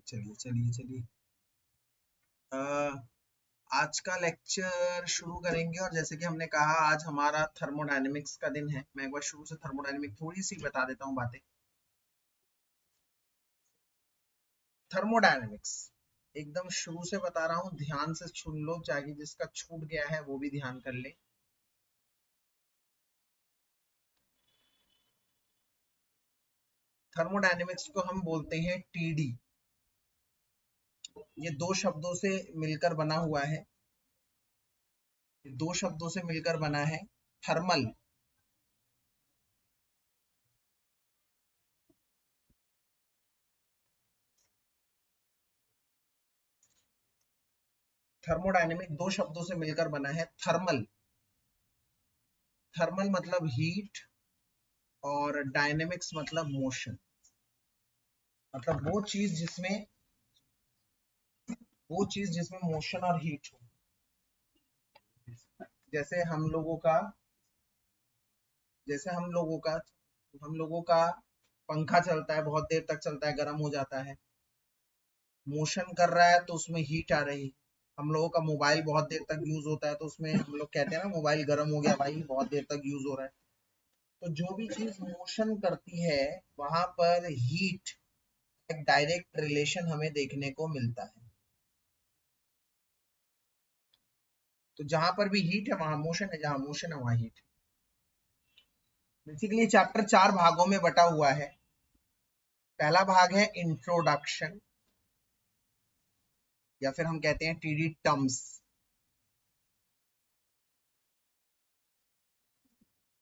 चलिए चलिए चलिए अ, आज का लेक्चर शुरू करेंगे। और जैसे कि हमने कहा आज हमारा थर्मोडायनेमिक्स का दिन है। मैं एक बार शुरू से थर्मोडायनेमिक थोड़ी सी बता देता हूँ बातें। थर्मोडायनेमिक्स एकदम शुरू से बता रहा हूँ, ध्यान से सुन लो, चाहे जिसका छूट गया है वो भी ध्यान कर ले। थर्मोडायनेमिक्स को हम बोलते हैं टीडी। ये दो शब्दों से मिलकर बना हुआ है। दो शब्दों से मिलकर बना है। थर्मल, थर्मोडायनेमिक दो शब्दों से मिलकर बना है। थर्मल, थर्मल मतलब हीट, और डायनेमिक्स मतलब मोशन। मतलब वो चीज जिसमें मोशन और हीट हो। जैसे हम लोगों का जैसे हम लोगों का पंखा चलता है, बहुत देर तक चलता है, गर्म हो जाता है, मोशन कर रहा है तो उसमें हीट आ रही है। हम लोगों का मोबाइल बहुत देर तक यूज होता है तो उसमें हम लोग कहते हैं ना, मोबाइल गर्म हो गया भाई, बहुत देर तक यूज हो रहा है। तो जो भी चीज मोशन करती है वहां पर हीट एक डायरेक्ट रिलेशन हमें देखने को मिलता है। तो जहां पर भी हीट है वहां मोशन है, जहां मोशन है वहां हीट। बेसिकली चैप्टर 4 भागों में बटा हुआ है। पहला भाग है इंट्रोडक्शन, या फिर हम कहते हैं टीडी टर्म्स।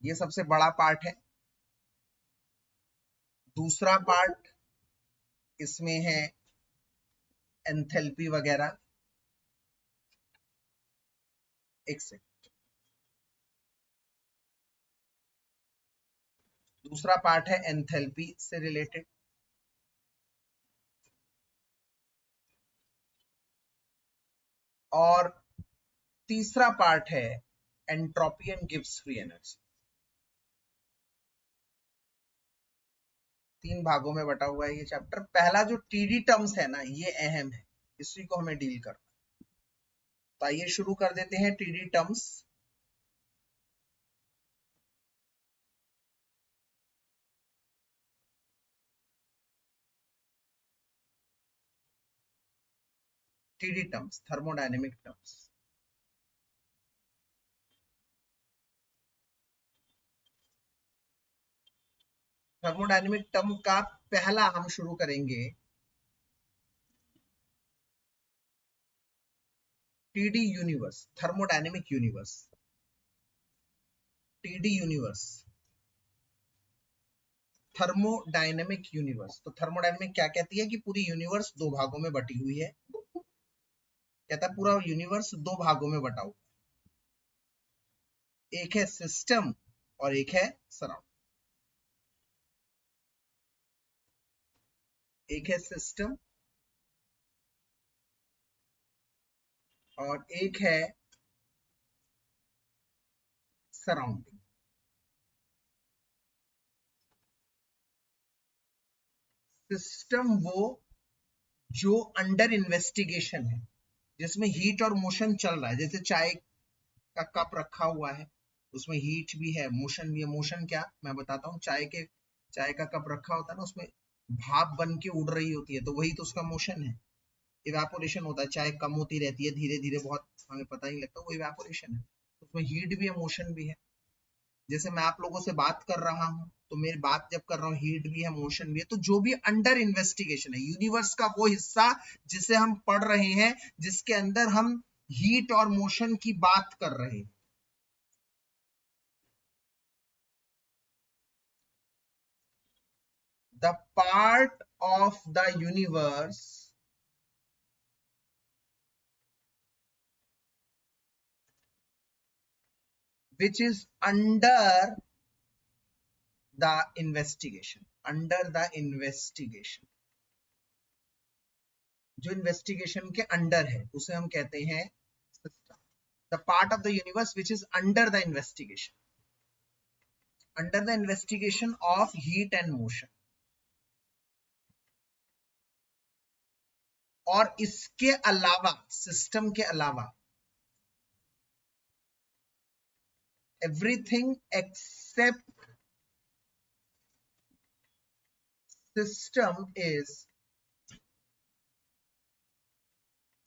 ये सबसे बड़ा पार्ट है। दूसरा पार्ट इसमें है एंथैल्पी वगैरह। एक सेकंड। दूसरा पार्ट है एंथैल्पी से रिलेटेड। और तीसरा पार्ट है entropy and Gibbs free energy. तीन भागों में बटा हुआ है ये चैप्टर। पहला जो टीडी टर्म्स है ना, ये अहम है, इसी को हमें डील करना। तो आइए शुरू कर देते हैं TD terms. TD terms, thermodynamic terms. Thermodynamic term का पहला हम शुरू करेंगे TD universe, thermodynamic universe. TD universe, thermodynamic universe. तो थर्मोडायनेमिक क्या कहती है कि पूरी यूनिवर्स दो भागों में बटी हुई है। कहता है पूरा यूनिवर्स दो भागों में बटा हुआ है, एक है सिस्टम और एक है सराउंड। एक है सिस्टम और एक है सराउंडिंग। सिस्टम वो जो अंडर इन्वेस्टिगेशन है, जिसमें हीट और मोशन चल रहा है। जैसे चाय का कप रखा हुआ है, उसमें हीट भी है, मोशन भी है। मोशन क्या, मैं बताता हूँ। चाय का कप रखा होता है ना, उसमें भाप बन के उड़ रही होती है, तो वही तो उसका मोशन है। इवेपोरेशन होता है, चाय कम होती रहती है धीरे धीरे, बहुत हमें पता नहीं लगता, वो इवेपोरेशन है। उसमें हीट भी है, मोशन भी है। जैसे मैं आप लोगों से बात कर रहा हूँ, तो मेरी बात जब कर रहा हूँ, हीट भी है, मोशन भी है। तो जो भी अंडर इन्वेस्टिगेशन है, यूनिवर्स का वो हिस्सा जिसे हम पढ़ रहे हैं, जिसके अंदर हम हीट और मोशन की बात कर रहे हैं, the part of the universe which is under the investigation, जो इन्वेस्टिगेशन के अंडर है उसे हम कहते हैं system. The part of the universe which is under the investigation of heat and motion. और इसके अलावा, सिस्टम के अलावा, everything except system is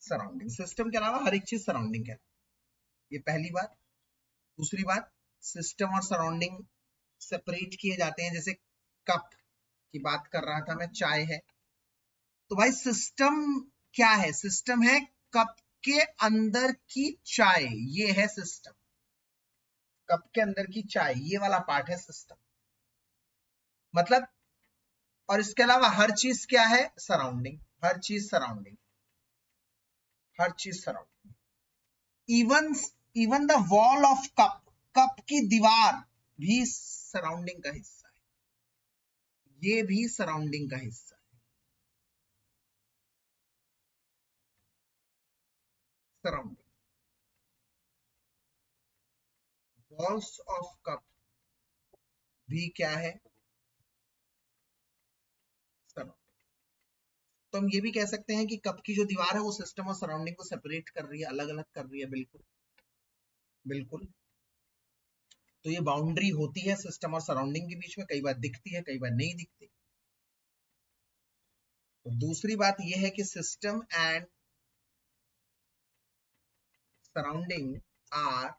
surrounding. System के अलावा हर एक चीज सराउंडिंग है, ये पहली बात। दूसरी बात, सिस्टम और सराउंडिंग सेपरेट किए जाते हैं। जैसे कप की बात कर रहा था मैं, चाय है, तो भाई सिस्टम क्या है? सिस्टम है कप के अंदर की चाय, ये है सिस्टम। कप के अंदर की चाय, ये वाला पार्ट है सिस्टम, मतलब। और इसके अलावा हर चीज क्या है? सराउंडिंग। हर चीज सराउंडिंग, हर चीज surrounding. Even even the wall of cup, cup की दीवार भी सराउंडिंग का हिस्सा है, ये भी सराउंडिंग का हिस्सा है। सराउंडिंग, वॉल्स ऑफ कप भी क्या है? सराउंडिंग। तो हम ये भी कह सकते हैं कि कप की जो दीवार है वो सिस्टम और सराउंडिंग को सेपरेट कर रही है, अलग अलग कर रही है। बिल्कुल बिल्कुल। तो ये बाउंड्री होती है सिस्टम और सराउंडिंग के बीच में, कई बार दिखती है, कई बार नहीं दिखती। तो दूसरी बात ये है कि system and surrounding are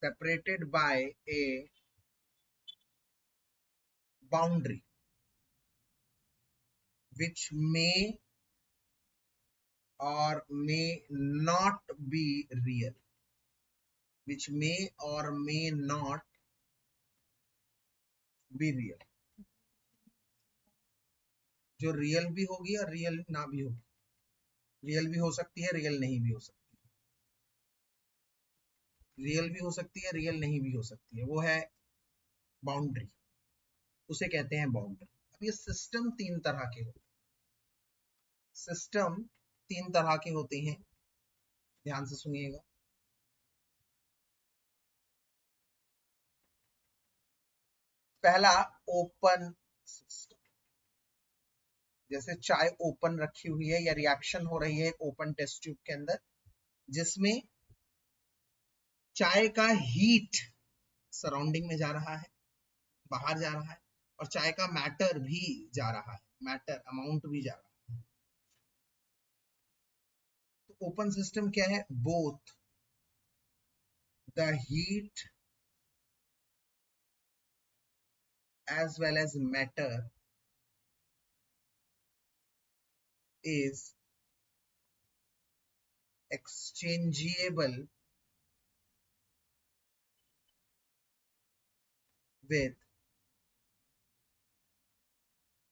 separated by a boundary which may or may not be real, which may or may not be real, जो रियल भी होगी और रियल ना भी होगी। रियल भी हो सकती है, रियल नहीं भी हो सकती है, रियल भी हो सकती है, रियल नहीं भी हो सकती है, वो है बाउंड्री, उसे कहते हैं बाउंड्री। अब ये सिस्टम तीन तरह के होते हैं, सिस्टम तीन तरह के होते हैं, ध्यान से सुनिएगा। पहला, ओपन सिस्टम। जैसे चाय ओपन रखी हुई है या रिएक्शन हो रही है ओपन टेस्ट ट्यूब के अंदर, जिसमें चाय का हीट सराउंडिंग में जा रहा है, बाहर जा रहा है, और चाय का मैटर भी जा रहा है, मैटर अमाउंट भी जा रहा है। तो ओपन सिस्टम क्या है? Both the heat as well as matter is exchangeable with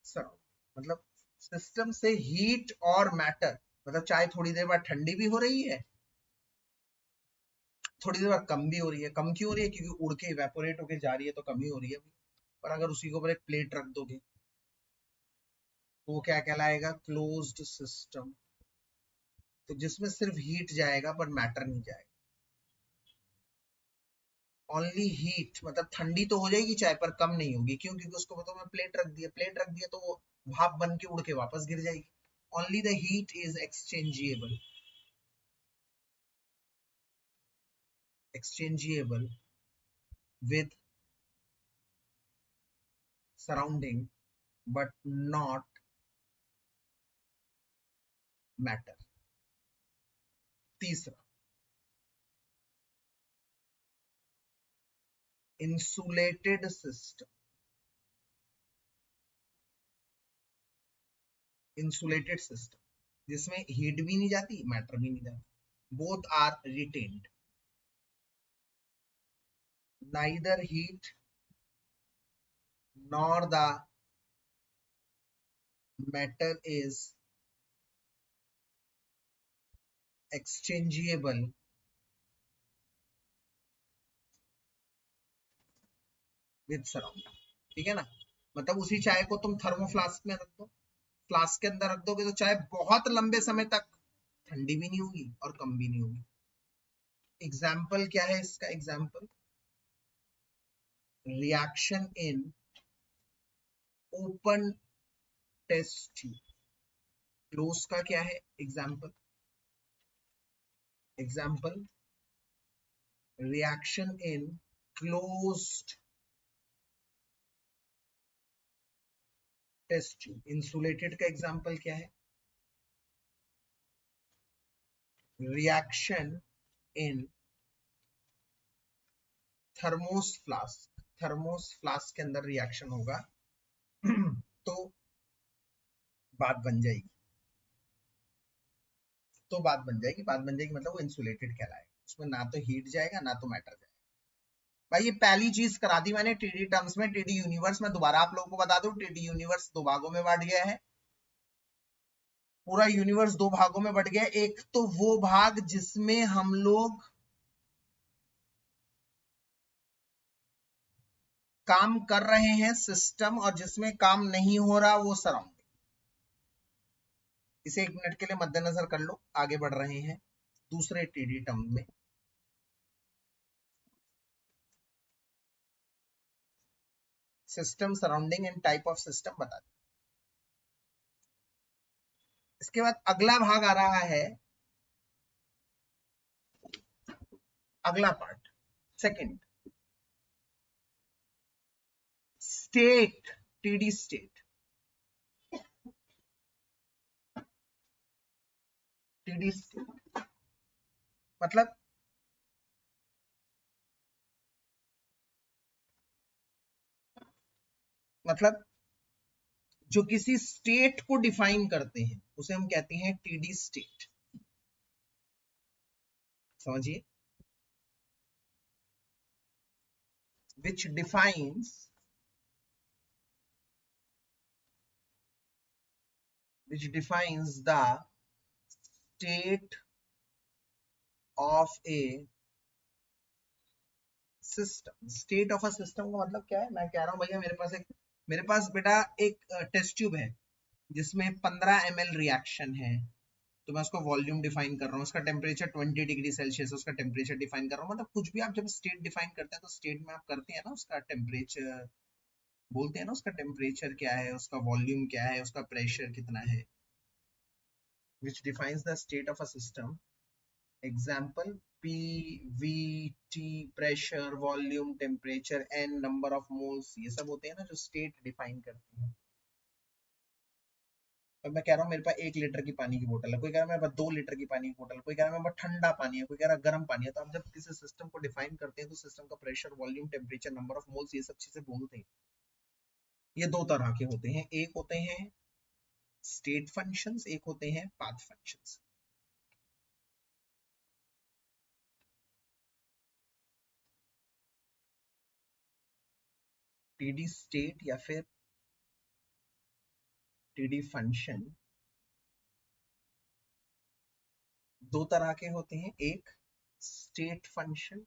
surrounding। मतलब सिस्टम से हीट और मैटर, मतलब चाय थोड़ी देर बाद ठंडी भी हो रही है, थोड़ी देर बाद कम भी हो रही है। कम क्यों हो रही है? क्योंकि उड़ के इवेपोरेट होके जा रही है, तो कम ही हो रही है। पर अगर उसी के ऊपर एक प्लेट रख दोगे तो वो क्या कहलाएगा? Closed system. तो जिसमें सिर्फ हीट जाएगा पर मैटर नहीं जाएगा। ओनली हीट, मतलब ठंडी तो हो जाएगी चाय पर कम नहीं होगी। क्यों? क्योंकि उसको पता मैं प्लेट रख दिया, प्लेट रख दिया तो वो भाप बन के उड़ के वापस गिर जाएगी। Only the heat is exchangeable, exchangeable with surrounding but not matter। तीसरा, insulated system। insulated system जिसमें हीट भी नहीं जाती, मैटर भी नहीं जाती, both are retained, neither heat nor the matter is exchangeable with surrounding। ठीक है ना? मतलब उसी चाय को तुम थर्मोफ्लास्क में रख दो, फ्लास्क के अंदर रख दोगे तो चाय बहुत लंबे समय तक ठंडी भी नहीं होगी और कम भी नहीं होगी। एग्जाम्पल क्या है इसका? Example, reaction in open test tube. Close का क्या है example? Reaction in closed test tube. Insulated का एग्जाम्पल क्या है? Reaction in thermos flask. Thermos flask के अंदर रिएक्शन होगा तो बात बन जाएगी। बात बन जाएगी मतलब वो इंसुलेटेड कहलाएगा। उसमें ना तो हीट जाएगा ना तो मैटर जाएगा। भाई ये पहली चीज करा दी मैंने टीडी टर्म्स में। टीडी यूनिवर्स में दोबारा आप लोगों को बता दूं, टीडी यूनिवर्स दो भागों में बांट गया है। पूरा यूनिवर्स दो भागों में बट गया। एक तो वो भाग जिसमें हम लोग काम कर रहे हैं सिस्टम, और जिसमें काम नहीं हो रहा वो सराउंडिंग। इसे एक मिनट के लिए मद्देनजर कर लो, आगे बढ़ रहे हैं दूसरे टीडी टर्म में। System, surrounding and type of system बता दें। इसके बाद अगला भाग आ रहा है, अगला part second, state. TD state. TD state मतलब जो किसी स्टेट को डिफाइन करते हैं उसे हम कहते हैं टीडी स्टेट। समझिए, which defines the state of a system। State of a system का मतलब क्या है? मैं कह रहा हूं भैया मेरे पास बेटा एक टेस्ट ट्यूब है जिसमें 15 ml रिएक्शन है, तो मैं उसको वॉल्यूम डिफाइन कर रहा हूँ, उसका टेम्परेचर 20 डिग्री सेल्सियस, उसका टेम्परेचर डिफाइन कर रहा हूँ। मतलब कुछ भी आप जब स्टेट डिफाइन करते हैं तो स्टेट में आप करते हैं ना उसका टेम्परेचर, बोलते हैं ना उसका टेम्परेचर क्या है, उसका वॉल्यूम क्या है, उसका प्रेशर कितना है। which defines the state of a system। Example P, V, T, pressure, volume, temperature, N, number of moles, ये सब होते हैं ना जो स्टेट डिफाइन करते हैं। अब मैं कह रहा हूँ मेरे पास 1 लीटर की पानी की बोतल है, कोई कह रहा है मेरे पास 2 लीटर की पानी की बोतल है, कोई कह रहा है मेरे पास ठंडा पानी है, कोई कह रहा है गर्म पानी है। तो आप जब किसी सिस्टम को डिफाइन करते हैं तो सिस्टम का pressure, volume, temperature, number of moles, ये सब चीजें बोलते हैं। ये दो तरह के होते हैं, एक होते हैं स्टेट फंक्शंस, एक होते हैं पाथ फंक्शंस। टीडी स्टेट या फिर टीडी फंक्शन दो तरह के होते हैं, एक स्टेट फंक्शन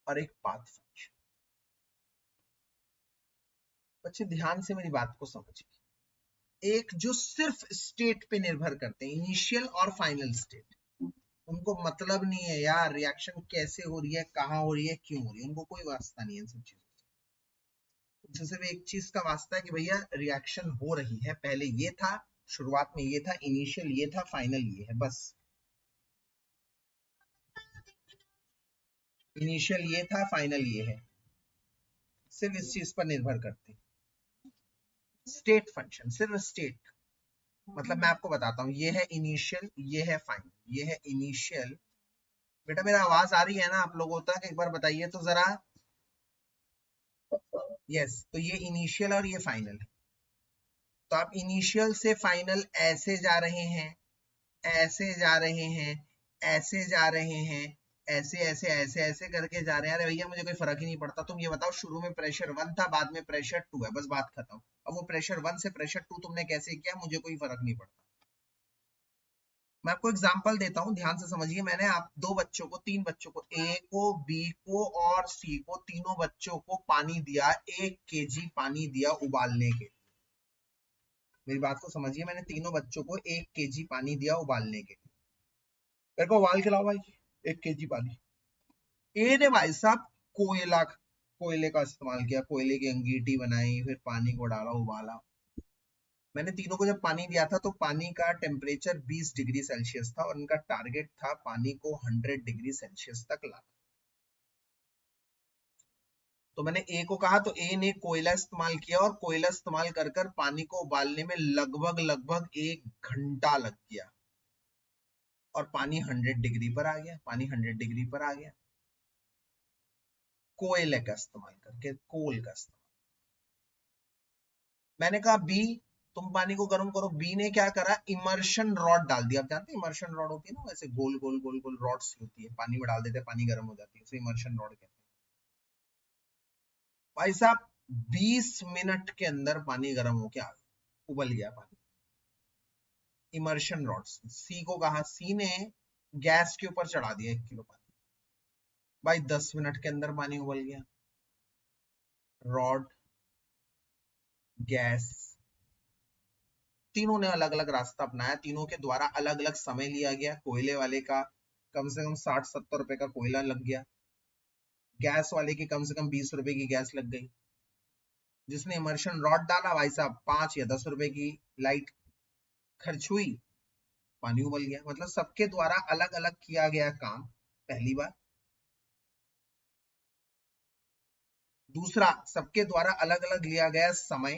और एक पाथ फंक्शन। बच्चे ध्यान से मेरी बात को समझिए। एक जो सिर्फ स्टेट पे निर्भर करते हैं, इनिशियल और फाइनल स्टेट, उनको मतलब नहीं है यार रिएक्शन कैसे हो रही है, कहाँ हो रही है, क्यों हो रही है, उनको कोई वास्ता नहीं है इन सब चीजों से। सिर्फ एक चीज का वास्ता है कि भैया रिएक्शन हो रही है, पहले ये था, शुरुआत में ये था, इनिशियल ये था, फाइनल ये है, बस। इनिशियल ये था, फाइनल ये है, सिर्फ इस चीज पर निर्भर करते हैं। स्टेट फंक्शन सिर्फ स्टेट, मतलब मैं आपको बताता हूँ, ये है इनिशियल, ये है फाइनल, ये है इनिशियल। बेटा मेरा आवाज आ रही है ना आप लोगों तक? एक बार बताइए तो जरा। यस, तो ये इनिशियल और ये फाइनल है। तो आप इनिशियल से फाइनल ऐसे जा रहे हैं, ऐसे जा रहे हैं, ऐसे जा रहे हैं, ऐसे ऐसे ऐसे ऐसे करके जा रहे हैं। अरे भैया मुझे कोई फर्क ही नहीं पड़ता, तुम ये बताओ शुरू में प्रेशर 1 था, बाद में प्रेशर 2 है, बस बात खत्म। अब वो प्रेशर 1 से प्रेशर 2 तुमने कैसे किया, मुझे कोई फर्क नहीं पड़ता। मैं आपको एग्जांपल देता हूं, ध्यान से समझिए। मैंने आप तीन बच्चों को, ए को, बी को और सी को, तीनों बच्चों को पानी दिया, 1 kg पानी दिया उबालने के। मेरी बात को समझिए, मैंने तीनों बच्चों को 1 kg पानी दिया उबालने के। मेरे को उबाल के लाओ भाई 1 kg पानी। ए ने भाई साहब कोयले का इस्तेमाल किया, कोयले की अंगीठी बनाई, फिर पानी को डाला, उबाला। मैंने तीनों को जब पानी दिया था तो पानी का टेम्परेचर 20 डिग्री सेल्सियस था और उनका टारगेट था पानी को 100 डिग्री सेल्सियस तक लाना। तो मैंने ए को कहा, तो ए ने कोयला इस्तेमाल किया और कोयला इस्तेमाल कर कर पानी को उबालने में लगभग लगभग 1 घंटा लग गया और पानी 100 डिग्री पर आ गया, पानी 100 डिग्री पर आ गया कोयले का इस्तेमाल करके, कोल का इस्तेमाल। मैंने कहा बी, तुम पानी को गर्म करो। बी ने क्या करा, इमर्शन रॉड डाल दिया। आप जानते हैं इमर्शन रॉड होती है ना, वैसे गोल गोल गोल गोल रॉड्स होती है, पानी में डाल देते हैं, पानी गर्म हो जाती है, उसे इमर्शन रॉड कहते हैं। भाई साहब 20 मिनट के अंदर पानी गर्म होके आ गया, उबल गया पानी इमर्शन रॉड से। सी को कहा, सी ने गैस के ऊपर चढ़ा दिया 1 किलो पानी। भाई 10 मिनट के अंदर पानी उबल गया। रॉड, गैस, तीनों ने अलग अलग रास्ता अपनाया, तीनों के द्वारा अलग अलग समय लिया गया। कोयले वाले का कम से कम 60-70 रुपए का कोयला लग गया, गैस वाले की कम से कम 20 रुपए की गैस लग गई। जिसने इमर्शन रॉड डाला भाई साहब 5 या 10 रुपए की लाइट खर्च हुई, पानी उबल गया। मतलब सबके द्वारा अलग अलग किया गया काम, पहली बात। दूसरा, सबके द्वारा अलग अलग लिया गया समय,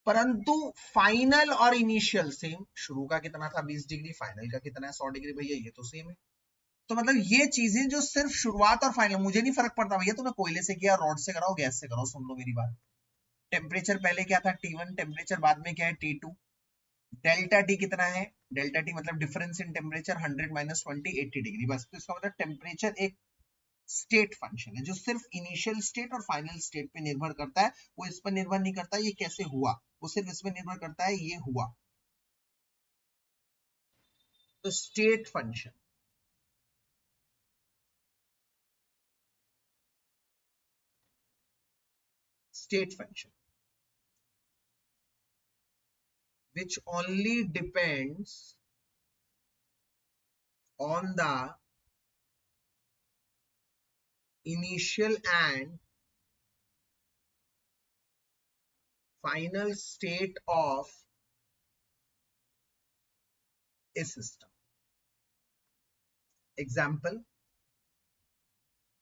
परंतु फाइनल और इनिशियल सेम। शुरू का कितना था 20 डिग्री, फाइनल का कितना है 100 डिग्री, भैया ये तो सेम है। तो मतलब ये चीजें जो सिर्फ शुरुआत और फाइनल, मुझे नहीं फर्क पड़ता भैया तुमने कोयले से किया, रॉड से कराओ, गैस से कराओ, सुन लो मेरी बात। टेम्परेचर पहले क्या था T1, टेम्परेचर बाद में क्या है T2। डेल्टा टी कितना है, डेल्टा टी मतलब डिफरेंस इन टेम्परेचर 100 - 20 80 डिग्री, बस। तो इसका मतलब टेम्परेचर एक स्टेट फंक्शन है जो सिर्फ इनिशियल स्टेट और फाइनल स्टेट पे निर्भर करता है। वो इस पर निर्भर नहीं करता ये कैसे हुआ, वो सिर्फ इस पर निर्भर करता है ये हुआ। तो state function, state function which only depends on the initial and final state of a system. Example,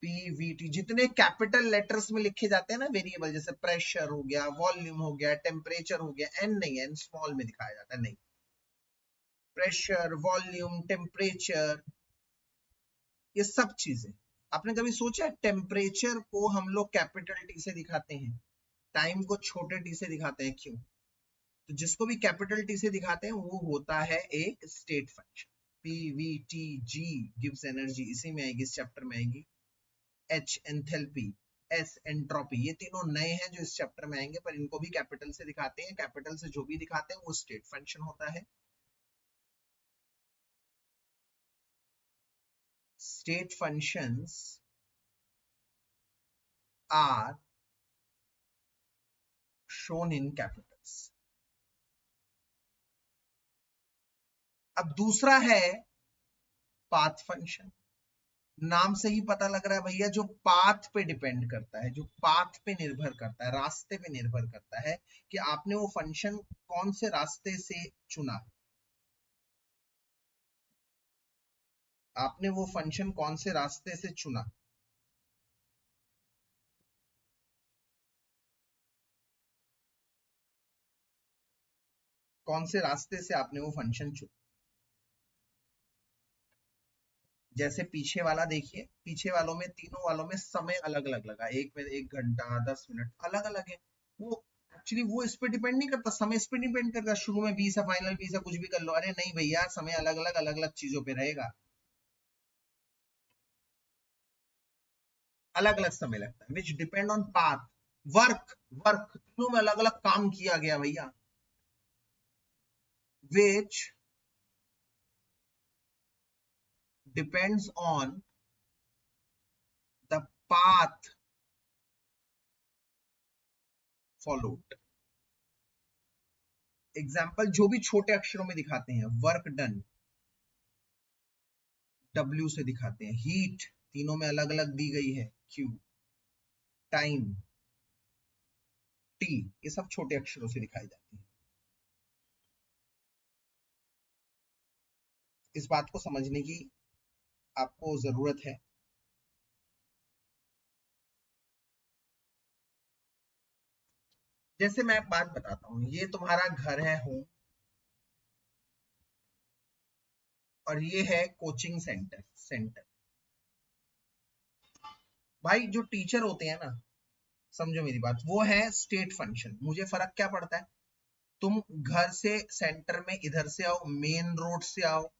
Pvt. जितने कैपिटल लेटर्स में लिखे जाते हैं ना वेरिएबल, जैसे प्रेशर हो गया, वॉल्यूम हो गया, टेम्परेचर हो गया, एन नहीं, एन स्मॉल में दिखाया जाता है, नहीं। प्रेशर, वॉल्यूम, टेम्परेचर, ये सब चीजें। आपने कभी सोचा टेम्परेचर को हम लोग कैपिटल टी से दिखाते हैं, टाइम को छोटे टी से दिखाते हैं, क्यों? तो जिसको भी कैपिटल टी से दिखाते हैं वो होता है एक स्टेट फंक्शन। पीवीटी, जी गिव्स एनर्जी, इसी में आएगी, इस चैप्टर में आएगी। एच एंथैल्पी, एस एंट्रोपी, ये तीनों नए हैं जो इस चैप्टर में आएंगे, पर इनको भी कैपिटल से दिखाते हैं। कैपिटल से जो भी दिखाते हैं वो स्टेट फंक्शन होता है। State functions are shown in capitals। अब दूसरा है पाथ फंक्शन। नाम से ही पता लग रहा है भैया, जो पाथ पे डिपेंड करता है, जो पाथ पे निर्भर करता है, रास्ते पे निर्भर करता है कि आपने वो फंक्शन कौन से रास्ते से चुना, आपने वो फंक्शन कौन से रास्ते से चुना। कौन से रास्ते से आपने वो फंक्शन चुना। जैसे पीछे वाला देखिए, पीछे वालों में, तीनों वालों में समय अलग अलग लगा, एक में 1 घंटा 10 मिनट अलग अलग है। वो एक्चुअली वो इस पे डिपेंड नहीं करता, समय इस पे डिपेंड करता, शुरू में 20 है, फाइनल 20 है, कुछ भी कर लो। अरे नहीं भैया, समय अलग अलग चीजों पे रहेगा, अलग अलग समय लगता है। विच depend on path, work, work तीनों में अलग अलग काम किया गया भैया। Which depends on the path followed. Example जो भी छोटे अक्षरों में दिखाते हैं, वर्क डन, W से दिखाते हैं। हीट तीनों में अलग अलग दी गई है, Q। टाइम T, ये सब छोटे अक्षरों से दिखाई जाती है। इस बात को समझने की आपको जरूरत है। जैसे मैं बात बताता हूं, ये तुम्हारा घर है, होम, और ये है कोचिंग सेंटर। भाई जो टीचर होते हैं ना, समझो मेरी बात, वो है स्टेट फंक्शन। मुझे फर्क क्या पड़ता है, तुम घर से सेंटर में इधर से आओ, मेन रोड से आओ,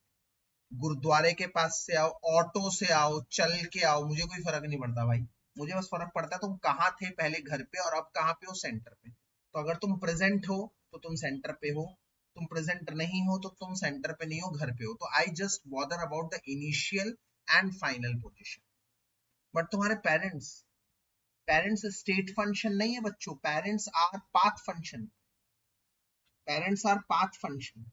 गुरुद्वारे के पास से आओ, ऑटो से आओ, चल के आओ, मुझे कोई फर्क नहीं पड़ता भाई। मुझे बस फर्क पड़ता है तुम कहाँ थे पहले घर पे और अब कहाँ पे हो, सेंटर पे। तो अगर तुम प्रेजेंट हो तो तुम सेंटर पे हो, तुम प्रेजेंट नहीं हो तो तुम सेंटर पे नहीं हो, घर पे हो। तो I just bother about the initial and final position. But तुम्हारे पेरेंट्स, पेरेंट्स स्टेट फंक्शन नहीं है बच्चों, parents our path function. Parents our path function.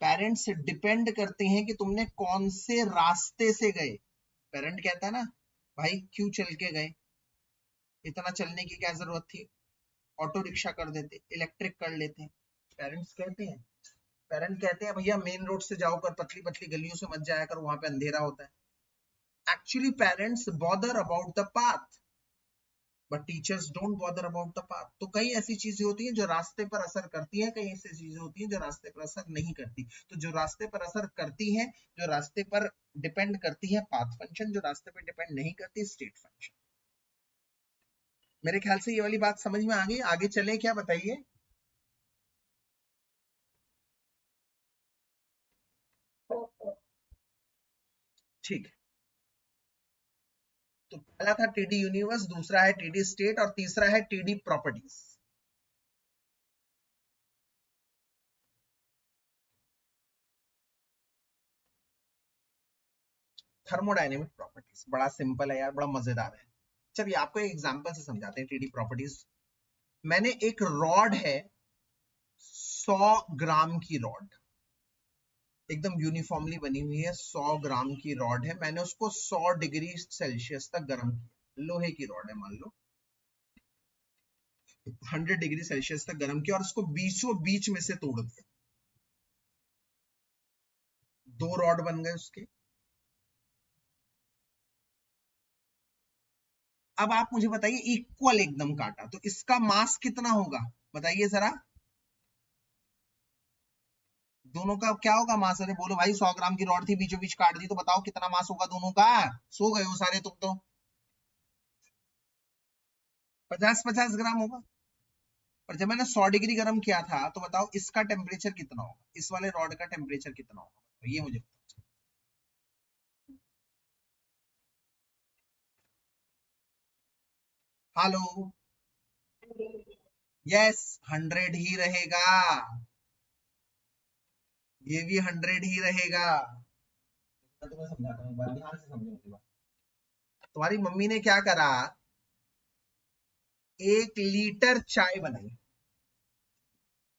Parents depend करते हैं कि तुमने कौन से रास्ते से गए। पेरेंट कहता है ना, भाई क्यों चल के गए, इतना चलने की क्या जरूरत थी, ऑटो रिक्शा कर देते, इलेक्ट्रिक कर लेते। पेरेंट्स कहते हैं, पेरेंट कहते हैं भैया मेन रोड से जाओ, कर पतली पतली गलियों से मत जाया कर, वहां पे अंधेरा होता है। Actually parents bother about the path, but teachers don't bother about the path. तो कई ऐसी चीजें होती हैं जो रास्ते पर असर करती हैं, कई ऐसी चीजें होती हैं जो रास्ते पर असर नहीं करती। तो जो रास्ते पर असर करती हैं, जो रास्ते पर डिपेंड करती है, पाथ फंक्शन, जो रास्ते पर डिपेंड नहीं करती, स्टेट फंक्शन। मेरे ख्याल से ये वाली बात समझ में आ गई। आगे चले क्या, बताइए। ठीक है, तो पहला था टीडी यूनिवर्स, दूसरा है टीडी स्टेट, और तीसरा है टीडी प्रॉपर्टीज। थर्मोडायनेमिक प्रॉपर्टीज बड़ा सिंपल है यार, बड़ा मजेदार है। चलिए आपको एक एग्जांपल से समझाते हैं टीडी प्रॉपर्टीज। मैंने एक रॉड है, 100 ग्राम की रॉड, एकदम यूनिफॉर्मली बनी हुई है, 100 ग्राम की रॉड है। मैंने उसको 100 डिग्री सेल्सियस तक गर्म किया, लोहे की रॉड है मान लो, 100 डिग्री सेल्सियस तक गर्म किया और उसको बीचों बीच में से तोड़ दिया। 2 रॉड बन गए उसके। अब आप मुझे बताइए, इक्वल एकदम काटा तो इसका मास कितना होगा, बताइए जरा। दोनों का क्या होगा मास, अरे बोलो भाई, 100 ग्राम की रॉड थी, बीचों बीच काट दी, तो बताओ कितना मास होगा दोनों का। सो गए हो सारे तुम तो। 50-50 ग्राम होगा। पर जब मैंने 100 डिग्री गर्म किया था, तो बताओ इसका टेम्परेचर कितना होगा, इस वाले रॉड का टेम्परेचर कितना होगा, तो ये मुझे हेलो। यस, 100 ही रहेगा, ये भी 100 ही रहेगा। मैं तुम्हें समझाता हूँ, एक बार ध्यान से समझो मेरी बात। तुम्हारी मम्मी ने क्या करा, 1 लीटर चाय बनाई,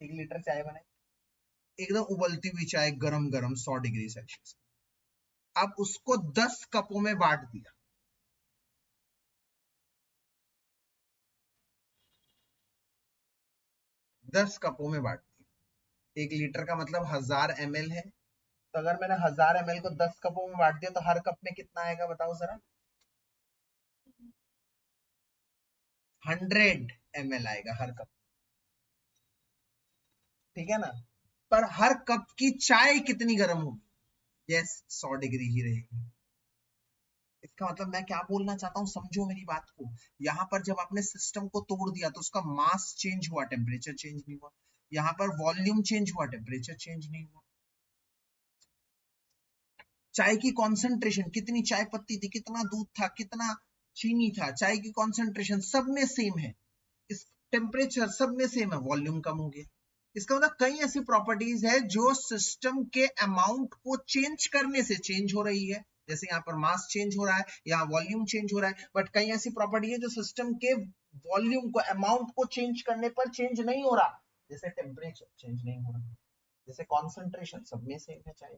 1 लीटर चाय बनाई, एकदम उबलती हुई चाय, गरम गरम, 100 डिग्री सेल्सियस। अब उसको 10 कपों में बांट दिया। 10 कपों में बांट दिया, 1 लीटर का मतलब 1000 ml है। तो अगर मैंने 1000 ml को 10 कपों में बांट दिया, तो हर कप में कितना आएगा बताओ जरा। 100 ml आएगा हर कप, ठीक है ना। पर हर कप की चाय कितनी गर्म होगी, यस, 100 डिग्री ही रहेगी। इसका मतलब मैं क्या बोलना चाहता हूं, समझो मेरी बात को। यहां पर जब आपने सिस्टम को तोड़ दिया, तो उसका मास चेंज हुआ, टेम्परेचर चेंज नहीं हुआ। यहां पर वॉल्यूम चेंज हुआ, टेम्परेचर चेंज नहीं हुआ। चाय की कॉन्सेंट्रेशन, कितनी चाय पत्ती थी, कितना दूध था, कितना चीनी था, चाय की कॉन्सेंट्रेशन सब में सेम है, इस टेम्परेचर सब में सेम है, वॉल्यूम कम हो गया। इसका मतलब कई ऐसी प्रॉपर्टीज है जो सिस्टम के अमाउंट को चेंज करने से चेंज हो रही है। जैसे यहाँ पर मास चेंज हो रहा है, यहाँ वॉल्यूम चेंज हो रहा है। बट कई ऐसी प्रॉपर्टी है जो सिस्टम के वॉल्यूम को, अमाउंट को चेंज करने पर चेंज नहीं हो रहा। जैसे टेम्परेचर चेंज नहीं हो रहा, जैसे कॉन्सेंट्रेशन सब में सेम है चाहे।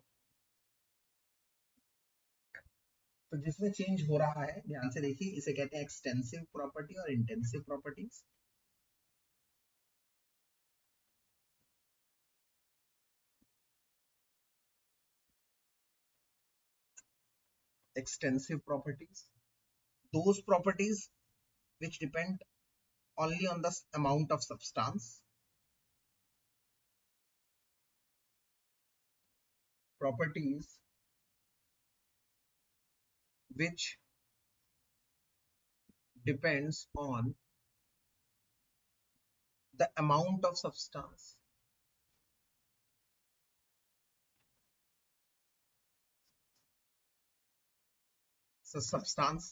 तो जिसमें चेंज हो रहा है, ध्यान से देखिए, इसे कहते हैं एक्सटेंसिव प्रॉपर्टी और intensive properties. Extensive properties, those properties which depend only on the amount of substance. Properties which depends on the amount of substance. So substance,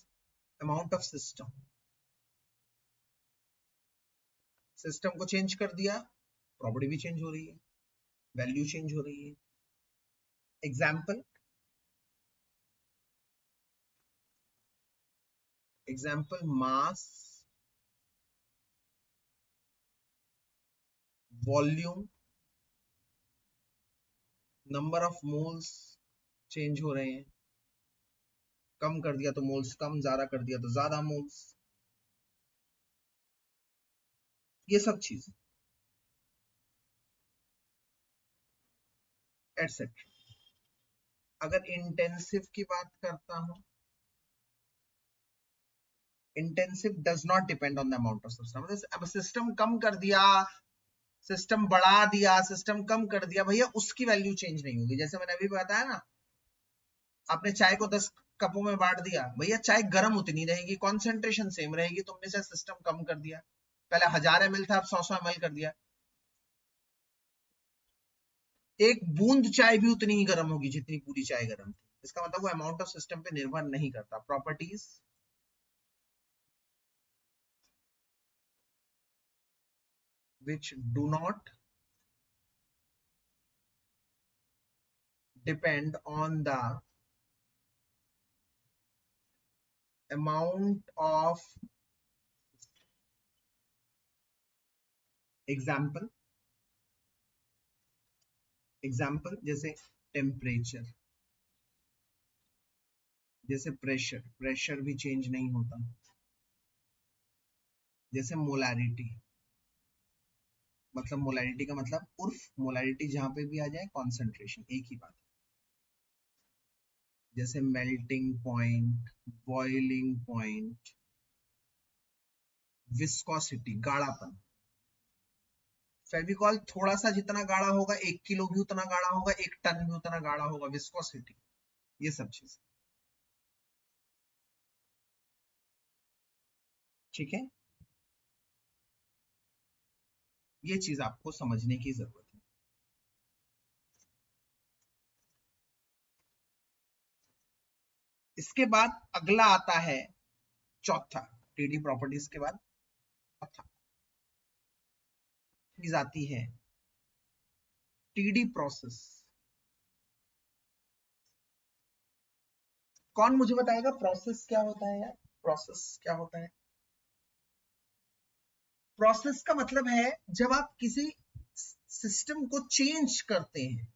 amount of system. System को चेंज कर दिया, property भी change हो रही है, value change हो रही है। Example, mass, volume, number of moles change हो रहे हैं। कम कर दिया तो मोल्स कम, ज्यादा कर दिया तो ज्यादा मोल्स, ये सब चीजें, एटसेट्रा। अगर इंटेंसिव की बात करता हूं, intensive does not depend on the amount of substance. अब सिस्टम कम कर दिया, सिस्टम बढ़ा दिया, सिस्टम कम कर दिया, भैया उसकी वैल्यू चेंज नहीं होगी। जैसे मैंने अभी बताया ना, आपने चाय को 10 कपों में बांट दिया, भैया चाय गर्म उतनी रहेगी, कॉन्सेंट्रेशन सेम रहेगी, तुमने से सिस्टम कम कर दिया, पहले 1000 ml था, अब 100 ml कर दिया, एक बूंद चाय भी उतनी ही गर्म होगी जितनी पूरी चाय गर्म थी। इसका मतलब वो अमाउंट ऑफ सिस्टम पे निर्भर नहीं करता। Properties which do not depend on the amount of example, जैसे टेम्परेचर, जैसे प्रेशर, प्रेशर भी चेंज नहीं होता, जैसे मोलैरिटी, मतलब मोलैरिटी का मतलब उर्फ, मोलैरिटी जहां पे भी आ जाए कॉन्सेंट्रेशन एक ही बात है। जैसे melting point, boiling point, viscosity, गाढ़ापन। फेविकॉल थोड़ा सा जितना गाढ़ा होगा, 1 किलो भी उतना गाढ़ा होगा, 1 टन भी उतना गाढ़ा होगा, विस्कोसिटी, ये सब चीज। ठीक है, ये चीज आपको समझने की जरूरत है। इसके बाद अगला आता है चौथा, टीडी प्रॉपर्टीज के बाद चौथा चीज आती है टीडी प्रोसेस। कौन मुझे बताएगा प्रोसेस क्या होता है यार? प्रोसेस क्या होता है? प्रोसेस का मतलब है जब आप किसी सिस्टम को चेंज करते हैं,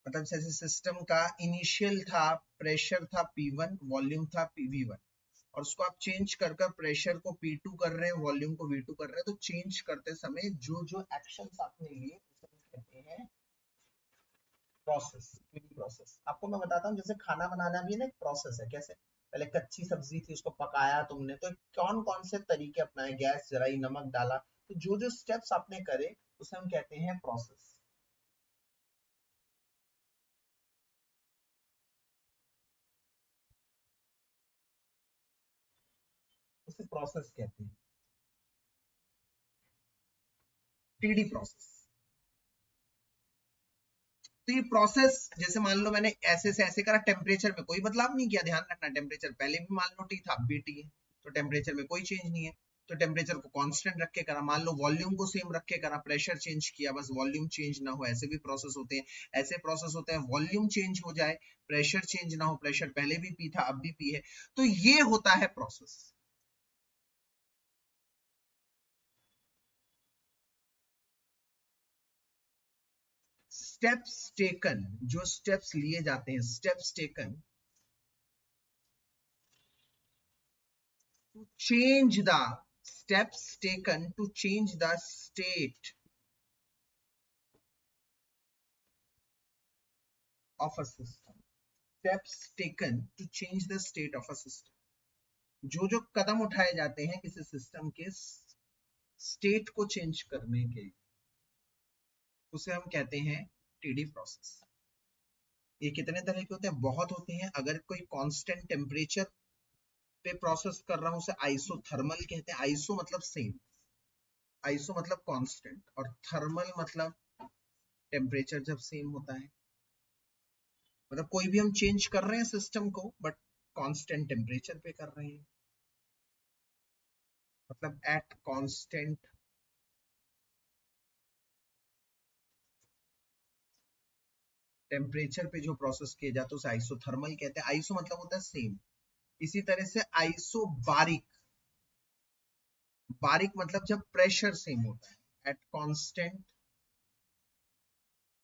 मतलब जैसे सिस्टम का इनिशियल था, प्रेशर था P1, वॉल्यूम था PV1, और उसको आप चेंज कर कर प्रेशर को P2 कर रहे हैं, वॉल्यूम को V2 कर रहे हैं, तो चेंज करते समय जो जो एक्शंस आपने लिए उसे कहते हैं प्रोसेस, प्रोसेस। आपको मैं बताता हूँ, जैसे खाना बनाना भी ना एक प्रोसेस है। कैसे? पहले कच्ची सब्जी थी, उसको पकाया तुमने, तो कौन कौन से तरीके अपनाए, गैस जलाई, नमक डाला, तो जो जो स्टेप्स आपने करे उसे हम कहते हैं प्रोसेस। उसे प्रोसेस कहते हैं, टीडी प्रोसेस। तो ये प्रोसेस, जैसे मान लो मैंने ऐसे से ऐसे करा, टेम्परेचर में कोई बदलाव नहीं किया, ध्यान रखना, टेम्परेचर पहले भी मान लो टी था, अब भी टी है, तो टेम्परेचर में कोई चेंज नहीं है, तो टेम्परेचर को कांस्टेंट रख के करा। मान लो वॉल्यूम को सेम रख के करा, प्रेशर चेंज किया, बस वॉल्यूम चेंज ना हो, ऐसे भी प्रोसेस होते हैं। ऐसे प्रोसेस होते हैं वॉल्यूम चेंज हो जाए, प्रेशर चेंज ना हो, प्रेशर पहले भी पी था अब भी पी है, तो ये होता है प्रोसेस। स्टेप्स टेकन, जो स्टेप्स लिए जाते हैं, steps taken to change the steps taken to change the state of a system. Steps taken to change the state of a system. जो जो कदम उठाए जाते हैं किसी सिस्टम के स्टेट को चेंज करने के लिए, उसे हम कहते हैं टीडी प्रोसेस. ये कितने तरह के होते हैं? बहुत होते हैं. अगर कोई कांस्टेंट टेम्परेचर पे प्रोसेस कर रहा हूं उसे आइसोथर्मल कहते हैं. आइसो मतलब सेम, आइसो मतलब कांस्टेंट, और थर्मल मतलब टेम्परेचर जब सेम होता है. मतलब कोई भी हम चेंज कर रहे हैं सिस्टम को बट कांस्टेंट टेम्परेचर पे कर रहे हैं, मतलब एट कांस्टेंट टेम्परेचर पे जो प्रोसेस किए जाते हैं उसे आइसोथर्मल कहते हैं. आइसो मतलब होता है सेम. इसी तरह से आइसोबारिक, बारिक मतलब जब प्रेशर सेम होता है. एट कांस्टेंट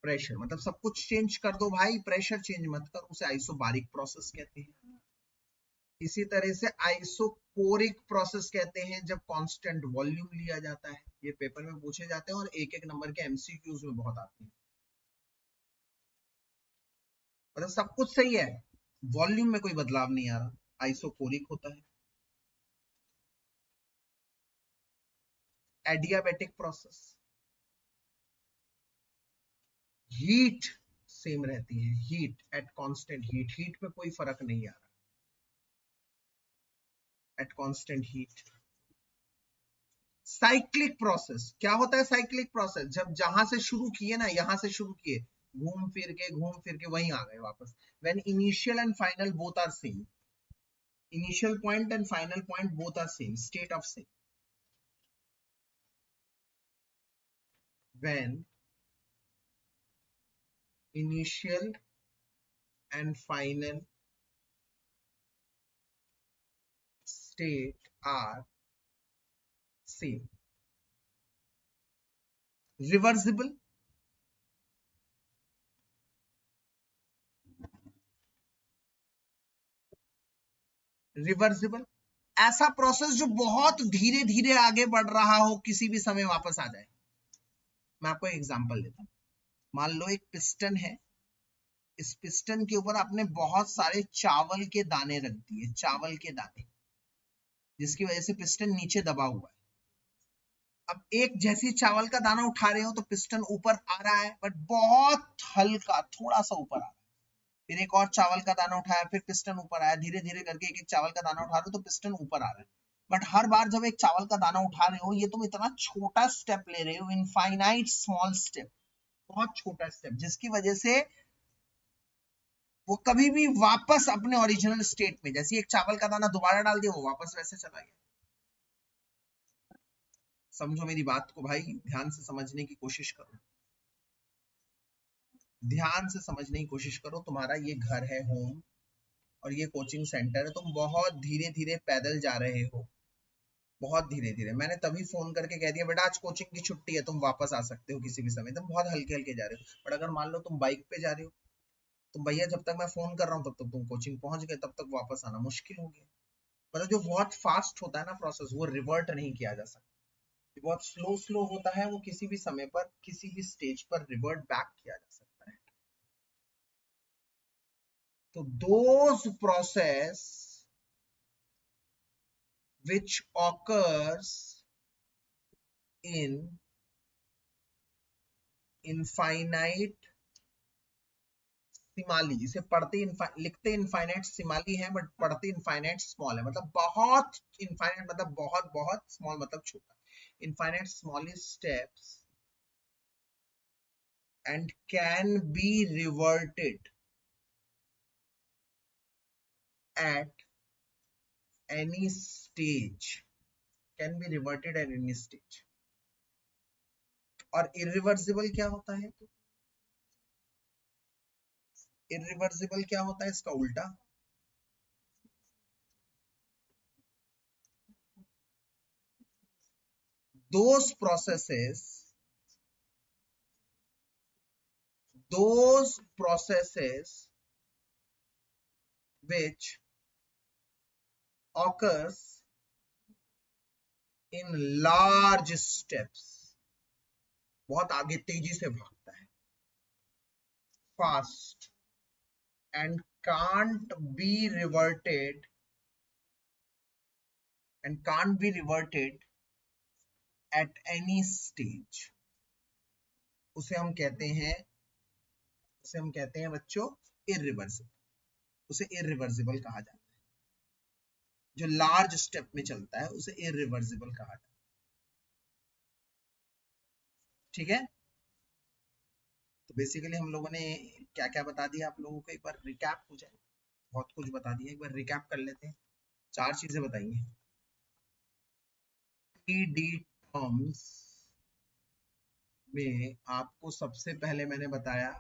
प्रेशर मतलब सब कुछ चेंज कर दो भाई, प्रेशर चेंज मत कर, उसे आइसोबारिक प्रोसेस कहते हैं. इसी तरह से आइसोकोरिक प्रोसेस कहते हैं जब कांस्टेंट वॉल्यूम लिया जाता है. ये पेपर में पूछे जाते हैं और एक एक नंबर के एमसीक्यूज में बहुत आते हैं. मतलब सब कुछ सही है, वॉल्यूम में कोई बदलाव नहीं आ रहा, आइसोकोरिक होता है. एडियाबेटिक प्रोसेस, हीट सेम रहती है, heat at constant heat, heat में कोई फर्क नहीं आ रहा at constant heat. Cyclic process, क्या होता है साइक्लिक प्रोसेस? जब जहां से शुरू किए ना, यहां से शुरू किए, घूम फिर के वहीं आ गए वापस. When initial and final both are same, initial point and final point both are same, state of same. When initial and final state are same. Reversible, reversible ऐसा प्रोसेस जो बहुत धीरे धीरे आगे बढ़ रहा हो, किसी भी समय वापस आ जाए. मैं आपको एक एग्जांपल देता हूं. मान लो एक पिस्टन है, इस पिस्टन के ऊपर आपने बहुत सारे चावल के दाने रख दिए, चावल के दाने, जिसकी वजह से पिस्टन नीचे दबा हुआ है. अब एक जैसी चावल का दाना उठा रहे हो तो पिस्टन ऊपर आ रहा है, बट बहुत हल्का, थोड़ा सा ऊपर आ रहा है. फिर एक और चावल का दाना उठाया, फिर पिस्टन ऊपर आया. धीरे धीरे करके एक एक चावल का दाना उठा रहे हो तो पिस्टन ऊपर आ रहा है. बट हर बार जब एक चावल का दाना उठा रहे हो, ये तुम इतना छोटा स्टेप ले रहे हो, इनफाइनाइट स्मॉल स्टेप, बहुत छोटा स्टेप, जिसकी वजह से वो कभी भी वापस अपने ओरिजिनल स्टेट में, जैसे एक चावल का दाना दोबारा डाल दिया वो वापस वैसे चला गया. समझो मेरी बात को भाई, ध्यान से समझने की कोशिश करो, ध्यान से समझने की कोशिश करो. तुम्हारा ये घर है, होम, और ये कोचिंग सेंटर है. तुम बहुत धीरे धीरे पैदल जा रहे हो, बहुत धीरे धीरे. मैंने तभी फोन करके कह दिया बेटा आज कोचिंग की छुट्टी है, तुम वापस आ सकते हो किसी भी समय. तुम बहुत हल्के हल्के जा रहे हो. बट अगर मान लो तुम बाइक पे जा रहे हो तो भैया जब तक मैं फोन कर रहा हूँ तब तक तुम कोचिंग पहुंच गए, तब तक वापस आना मुश्किल हो गया. मतलब जो बहुत फास्ट होता है ना प्रोसेस, वो रिवर्ट नहीं किया जा सकता. बहुत स्लो स्लो होता है, वो किसी भी समय पर किसी भी स्टेज पर रिवर्ट बैक किया जा सकता है. तो those process which occurs in infinite सिमाली, इसे पढ़ते लिखते इनफाइनाइट सिमाली है बट पढ़ते इनफाइनाइट स्मॉल है. मतलब बहुत इनफाइनाइट मतलब बहुत बहुत, स्मॉल मतलब छोटा. Infinite smallest steps and can be reverted at any stage, can be reverted at any stage. और irreversible क्या होता है? irreversible क्या होता है? इसका उल्टा. those processes which occurs in large steps, बहुत आगे तेजी से भागता है, fast, and can't be reverted at any stage, उसे हम कहते हैं बच्चों इरिवर्सिबल, उसे इरिवर्सिबल कहा जाता है। जो लार्ज स्टेप में चलता है उसे इरिवर्सिबल कहा जाता है। ठीक है, तो बेसिकली हम लोगों ने क्या क्या बता दिया आप लोगों को, एक बार रिकैप हो जाए। बहुत कुछ बता दिया, एक बार रिकैप कर लेते हैं। 4 चीजें बताई हैं। टीडी टर्म्स में आपको सबसे पहले मैंने बताया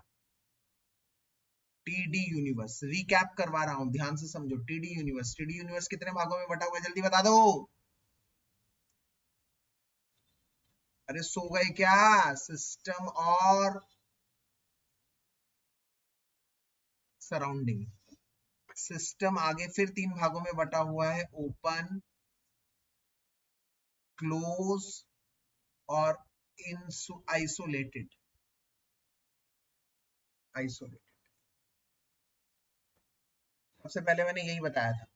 टीडी यूनिवर्स, रिकैप करवा रहा हूं, ध्यान से समझो। टीडी यूनिवर्स कितने भागों में बटा हुआ है, जल्दी बता दो। अरे सो गए क्या? सिस्टम और सराउंडिंग। सिस्टम आगे फिर 3 भागों में बटा हुआ है, ओपन, क्लोज और आइसोलेटेड। सबसे पहले मैंने यही बताया था,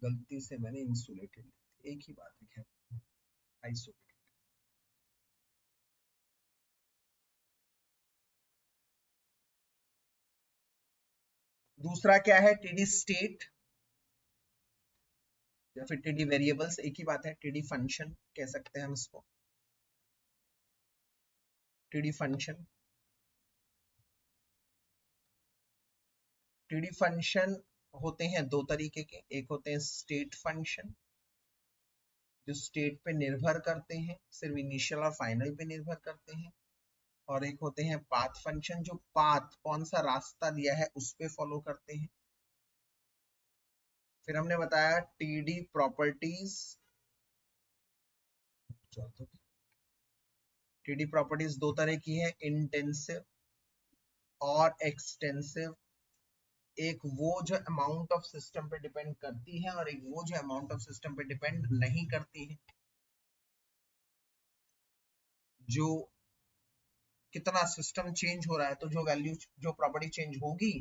गलती से मैंने इंसुलेटेड, एक ही बात है, खैर आइसोलेटेड। दूसरा क्या है? टीडी स्टेट या फिर टीडी वेरिएबल्स, एक ही बात है। टीडी फंक्शन कह सकते हैं हम इसको, टीडी फंक्शन। टीडी फंक्शन होते हैं 2 तरीके के, एक होते हैं स्टेट फंक्शन जो स्टेट पे निर्भर करते हैं, सिर्फ इनिशियल और फाइनल पे निर्भर करते हैं, और एक होते हैं पाथ फंक्शन जो पाथ, कौन सा रास्ता दिया है उस पे फॉलो करते हैं। फिर हमने बताया टीडी प्रॉपर्टीज, टीडी प्रॉपर्टीज 2 तरह की है, इंटेंसिव और एक्सटेंसिव। एक वो जो अमाउंट ऑफ सिस्टम पे डिपेंड करती है और एक वो जो अमाउंट ऑफ सिस्टम पे डिपेंड नहीं करती है। जो कितना सिस्टम चेंज हो रहा है तो जो वैल्यू, जो प्रॉपर्टी चेंज होगी,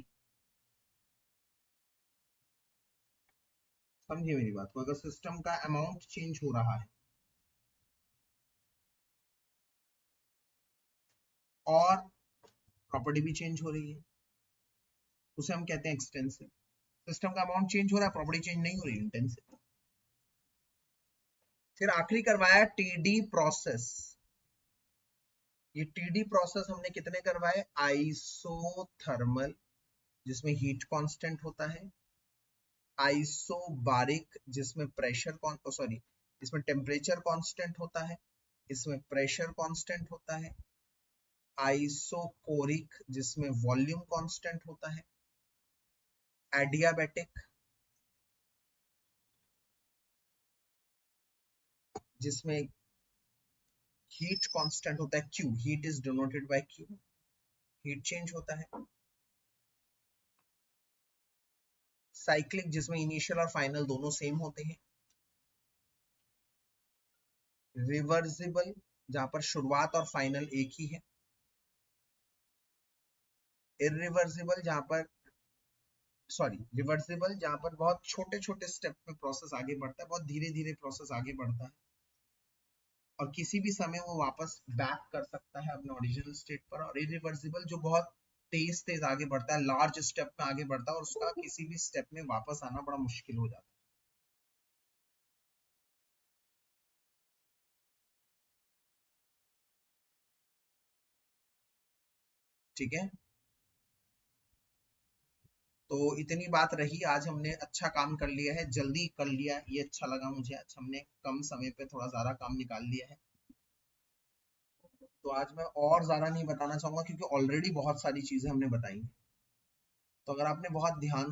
समझिए मेरी बात को, अगर सिस्टम का अमाउंट चेंज हो रहा है और प्रॉपर्टी भी चेंज हो रही है, उसे हम कहते हैं एक्सटेंसिव। सिस्टम का अमाउंट चेंज हो रहा है, प्रॉपर्टी चेंज नहीं हो रही, इंटेंसिव। फिर आखिरी करवाया टीडी प्रोसेस। ये टीडी प्रोसेस हमने कितने करवाए? आइसोथर्मल जिसमें हीट कांस्टेंट होता है, आइसोबारिक जिसमें प्रेशर सॉरी इसमें टेम्परेचर कांस्टेंट होता है, इसमें प्रेशर कांस्टेंट होता है, आइसोकोरिक जिसमें वॉल्यूम कांस्टेंट होता है, एडियाबैटिक जिसमें हीट कांस्टेंट होता है Q, heat is denoted by Q, heat change होता है, साइक्लिक जिसमें इनिशियल और फाइनल दोनों सेम होते हैं, रिवर्सिबल जहां पर शुरुआत और फाइनल एक ही है, इरिवर्सिबल जहां पर रिवर्सिबल जहां पर बहुत छोटे छोटे स्टेप में प्रोसेस आगे बढ़ता है, बहुत धीरे धीरे प्रोसेस आगे बढ़ता है और किसी भी समय वो वापस बैक कर सकता है अपने ओरिजिनल स्टेट पर, और इरिवर्सिबल जो बहुत तेज तेज आगे बढ़ता है, लार्ज स्टेप में आगे बढ़ता है और उसका किसी भी स्टेप में वापस आना बड़ा मुश्किल हो जाता है। ठीक है, तो इतनी बात रही। आज हमने अच्छा काम कर लिया है, जल्दी कर लिया, ये अच्छा लगा मुझे। आज हमने कम समय पे थोड़ा ज्यादा काम निकाल लिया है, तो आज मैं और ज्यादा नहीं बताना चाहूंगा क्योंकि ऑलरेडी बहुत सारी चीजें हमने बताई हैं। तो अगर आपने बहुत ध्यान